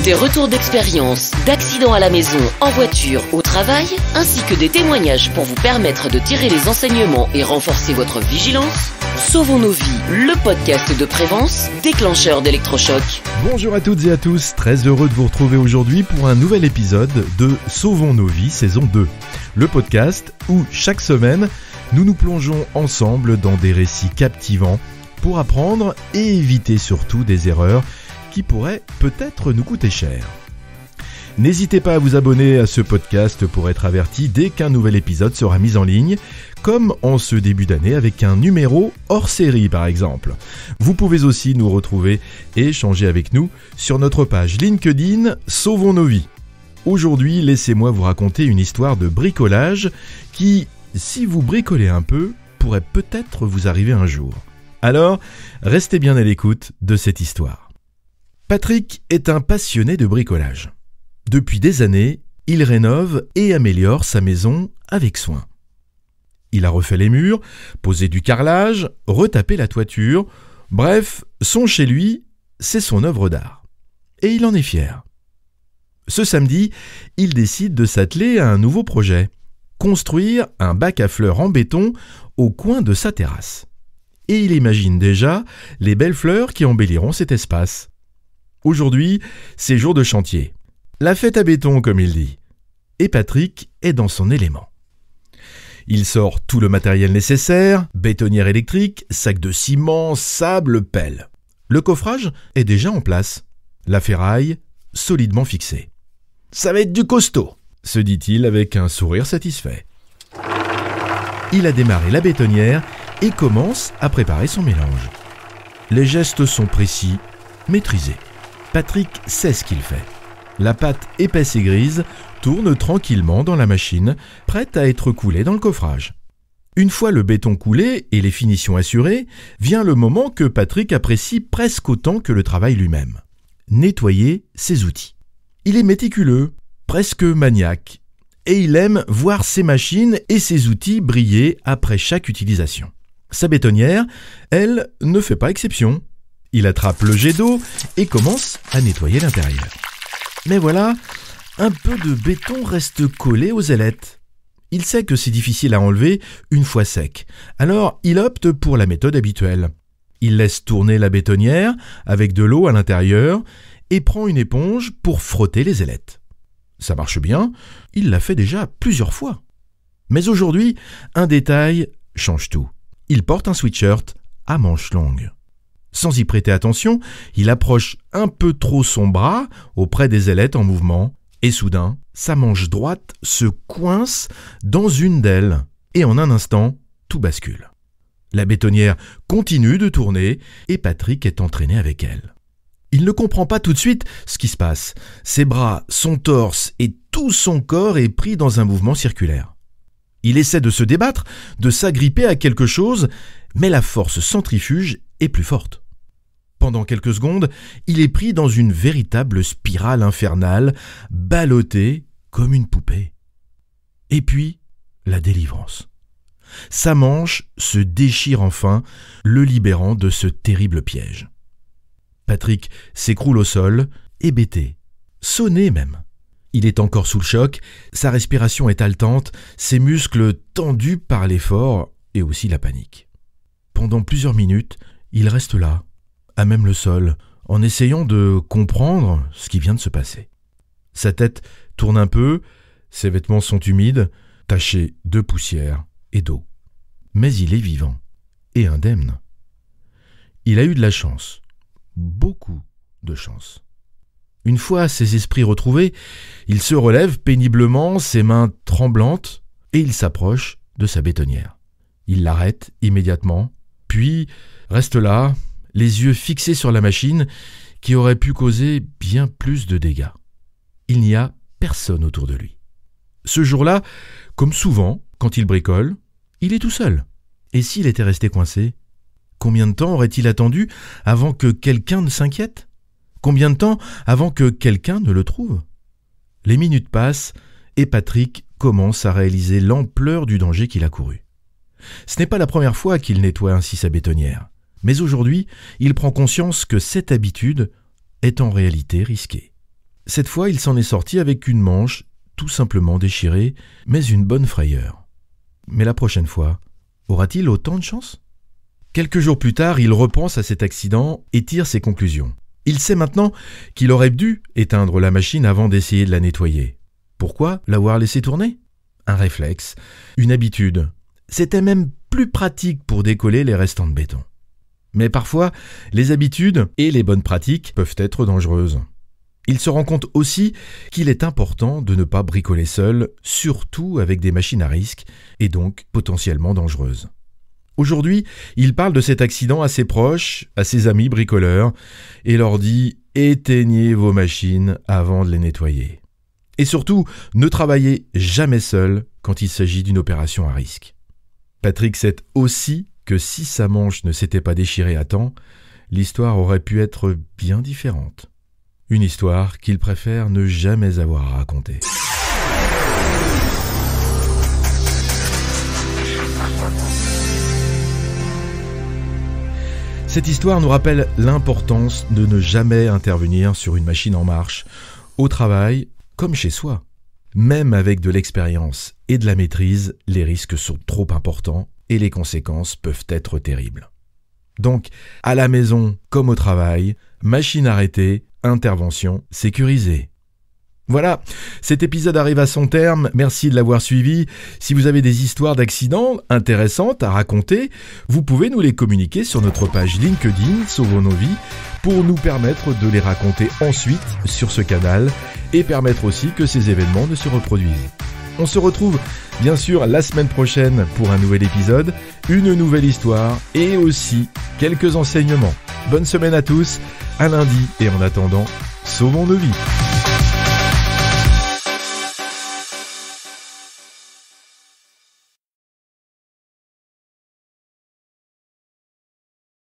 Des retours d'expérience, d'accidents à la maison, en voiture, au travail, ainsi que des témoignages pour vous permettre de tirer les enseignements et renforcer votre vigilance. Sauvons nos vies, le podcast de Prévence, déclencheur d'électrochoc. Bonjour à toutes et à tous, très heureux de vous retrouver aujourd'hui pour un nouvel épisode de Sauvons nos vies saison 2. Le podcast où chaque semaine, nous nous plongeons ensemble dans des récits captivants pour apprendre et éviter surtout des erreurs qui pourraient peut-être nous coûter cher. N'hésitez pas à vous abonner à ce podcast pour être averti dès qu'un nouvel épisode sera mis en ligne, comme en ce début d'année avec un numéro hors série par exemple. Vous pouvez aussi nous retrouver et échanger avec nous sur notre page LinkedIn Sauvons nos vies. Aujourd'hui, laissez-moi vous raconter une histoire de bricolage qui, si vous bricolez un peu, pourrait peut-être vous arriver un jour. Alors, restez bien à l'écoute de cette histoire. Patrick est un passionné de bricolage. Depuis des années, il rénove et améliore sa maison avec soin. Il a refait les murs, posé du carrelage, retapé la toiture. Bref, son chez lui, c'est son œuvre d'art. Et il en est fier. Ce samedi, il décide de s'atteler à un nouveau projet. Construire un bac à fleurs en béton au coin de sa terrasse. Et il imagine déjà les belles fleurs qui embelliront cet espace. Aujourd'hui, c'est jour de chantier. La fête à béton, comme il dit. Et Patrick est dans son élément. Il sort tout le matériel nécessaire, bétonnière électrique, sac de ciment, sable, pelle. Le coffrage est déjà en place. La ferraille, solidement fixée. « Ça va être du costaud !» se dit-il avec un sourire satisfait. Il a démarré la bétonnière et commence à préparer son mélange. Les gestes sont précis, maîtrisés. Patrick sait ce qu'il fait. La pâte épaisse et grise tourne tranquillement dans la machine, prête à être coulée dans le coffrage. Une fois le béton coulé et les finitions assurées, vient le moment que Patrick apprécie presque autant que le travail lui-même. Nettoyer ses outils. Il est méticuleux, presque maniaque, et il aime voir ses machines et ses outils briller après chaque utilisation. Sa bétonnière, elle, ne fait pas exception. Il attrape le jet d'eau et commence à nettoyer l'intérieur. Mais voilà, un peu de béton reste collé aux ailettes. Il sait que c'est difficile à enlever une fois sec, alors il opte pour la méthode habituelle. Il laisse tourner la bétonnière avec de l'eau à l'intérieur et prend une éponge pour frotter les ailettes. Ça marche bien, il l'a fait déjà plusieurs fois. Mais aujourd'hui, un détail change tout. Il porte un sweatshirt à manches longues. Sans y prêter attention, il approche un peu trop son bras auprès des ailettes en mouvement et soudain, sa manche droite se coince dans une d'elles et en un instant, tout bascule. La bétonnière continue de tourner et Patrick est entraîné avec elle. Il ne comprend pas tout de suite ce qui se passe. Ses bras, son torse et tout son corps est pris dans un mouvement circulaire. Il essaie de se débattre, de s'agripper à quelque chose, mais la force centrifuge est plus forte. Pendant quelques secondes, il est pris dans une véritable spirale infernale, ballotté comme une poupée. Et puis, la délivrance. Sa manche se déchire enfin, le libérant de ce terrible piège. Patrick s'écroule au sol, hébété, sonné même. Il est encore sous le choc, sa respiration est haletante, ses muscles tendus par l'effort et aussi la panique. Pendant plusieurs minutes, il reste là, à même le sol, en essayant de comprendre ce qui vient de se passer. Sa tête tourne un peu, ses vêtements sont humides, tachés de poussière et d'eau. Mais il est vivant et indemne. Il a eu de la chance, beaucoup de chance. Une fois ses esprits retrouvés, il se relève péniblement, ses mains tremblantes, et il s'approche de sa bétonnière. Il l'arrête immédiatement, puis reste là, les yeux fixés sur la machine qui aurait pu causer bien plus de dégâts. Il n'y a personne autour de lui. Ce jour-là, comme souvent, quand il bricole, il est tout seul. Et s'il était resté coincé ? Combien de temps aurait-il attendu avant que quelqu'un ne s'inquiète ? Combien de temps avant que quelqu'un ne le trouve ? Les minutes passent et Patrick commence à réaliser l'ampleur du danger qu'il a couru. Ce n'est pas la première fois qu'il nettoie ainsi sa bétonnière, mais aujourd'hui, il prend conscience que cette habitude est en réalité risquée. Cette fois, il s'en est sorti avec une manche tout simplement déchirée, mais une bonne frayeur. Mais la prochaine fois, aura-t-il autant de chance ? Quelques jours plus tard, il repense à cet accident et tire ses conclusions. Il sait maintenant qu'il aurait dû éteindre la machine avant d'essayer de la nettoyer. Pourquoi l'avoir laissée tourner ? Un réflexe, une habitude. C'était même plus pratique pour décoller les restants de béton. Mais parfois, les habitudes et les bonnes pratiques peuvent être dangereuses. Il se rend compte aussi qu'il est important de ne pas bricoler seul, surtout avec des machines à risque, et donc potentiellement dangereuses. Aujourd'hui, il parle de cet accident à ses proches, à ses amis bricoleurs, et leur dit « éteignez vos machines avant de les nettoyer ». Et surtout, ne travaillez jamais seul quand il s'agit d'une opération à risque. Patrick sait aussi que si sa manche ne s'était pas déchirée à temps, l'histoire aurait pu être bien différente. Une histoire qu'il préfère ne jamais avoir à raconter. Cette histoire nous rappelle l'importance de ne jamais intervenir sur une machine en marche, au travail comme chez soi. Même avec de l'expérience et de la maîtrise, les risques sont trop importants et les conséquences peuvent être terribles. Donc, à la maison comme au travail, machine arrêtée, intervention sécurisée. Voilà, cet épisode arrive à son terme, merci de l'avoir suivi. Si vous avez des histoires d'accidents intéressantes à raconter, vous pouvez nous les communiquer sur notre page LinkedIn Sauvons nos vies pour nous permettre de les raconter ensuite sur ce canal et permettre aussi que ces événements ne se reproduisent. On se retrouve bien sûr la semaine prochaine pour un nouvel épisode, une nouvelle histoire et aussi quelques enseignements. Bonne semaine à tous, à lundi et en attendant, sauvons nos vies.